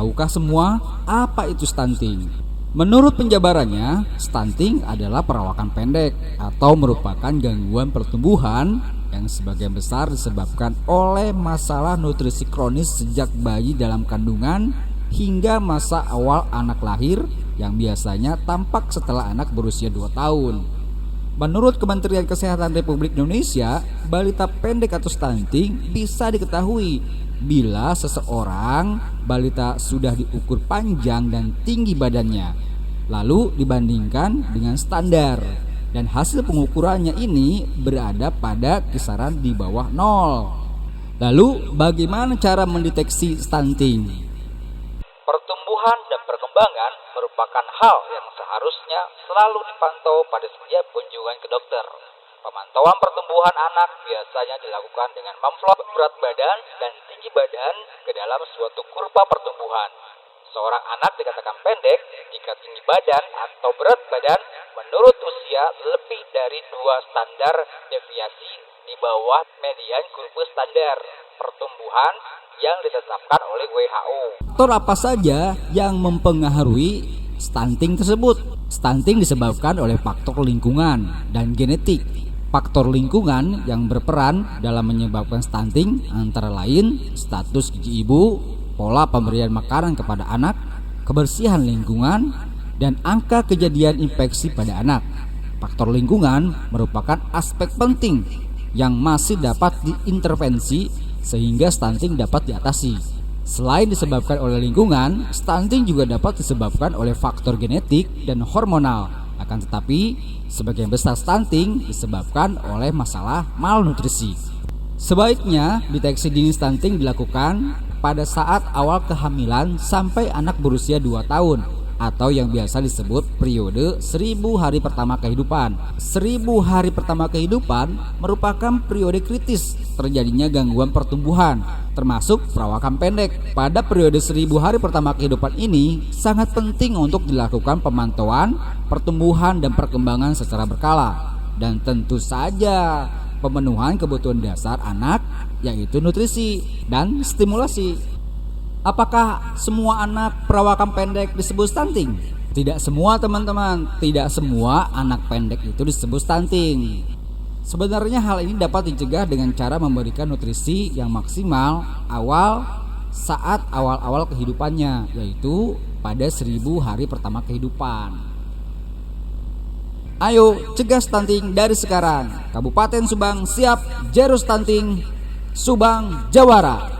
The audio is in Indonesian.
Tahukah semua apa itu stunting? Menurut penjabarannya, stunting adalah perawakan pendek atau merupakan gangguan pertumbuhan yang sebagian besar disebabkan oleh masalah nutrisi kronis sejak bayi dalam kandungan hingga masa awal anak lahir yang biasanya tampak setelah anak berusia 2 tahun. Menurut Kementerian Kesehatan Republik Indonesia, balita pendek atau stunting bisa diketahui bila seseorang balita sudah diukur panjang dan tinggi badannya, lalu dibandingkan dengan standar, dan hasil pengukurannya ini berada pada kisaran di bawah 0. Lalu bagaimana cara mendeteksi stunting? Pertumbuhan dan perkembangan merupakan hal yang seharusnya selalu dipantau pada setiap kunjungan ke dokter. Pemantauan pertumbuhan anak biasanya dilakukan dengan memvlog berat badan dan tinggi badan ke dalam suatu kurva pertumbuhan. Seorang anak dikatakan pendek jika tinggi badan atau berat badan menurut usia lebih dari 2 standar deviasi di bawah median kurva standar pertumbuhan yang ditetapkan oleh WHO. Faktor apa saja yang mempengaruhi stunting tersebut? Stunting disebabkan oleh faktor lingkungan dan genetik. Faktor lingkungan yang berperan dalam menyebabkan stunting antara lain status gizi ibu, pola pemberian makanan kepada anak, kebersihan lingkungan, dan angka kejadian infeksi pada anak. Faktor lingkungan merupakan aspek penting yang masih dapat diintervensi sehingga stunting dapat diatasi. Selain disebabkan oleh lingkungan, stunting juga dapat disebabkan oleh faktor genetik dan hormonal. Akan tetapi, sebagian besar stunting disebabkan oleh masalah malnutrisi. Sebaiknya deteksi dini stunting dilakukan pada saat awal kehamilan sampai anak berusia 2 tahun atau yang biasa disebut periode 1000 hari pertama kehidupan. 1000 hari pertama kehidupan merupakan periode kritis terjadinya gangguan pertumbuhan, termasuk perawakan pendek. Pada periode 1000 hari pertama kehidupan ini sangat penting untuk dilakukan pemantauan pertumbuhan dan perkembangan secara berkala, dan tentu saja pemenuhan kebutuhan dasar anak yaitu nutrisi dan stimulasi. Apakah semua anak perawakan pendek disebut stunting? Tidak semua, teman-teman. Tidak semua anak pendek itu disebut stunting. Sebenarnya hal ini dapat dicegah dengan cara memberikan nutrisi yang maksimal saat awal-awal kehidupannya, yaitu pada 1000 hari pertama kehidupan. Ayo cegah stunting dari sekarang. Kabupaten Subang siap zero stunting. Subang Jawara.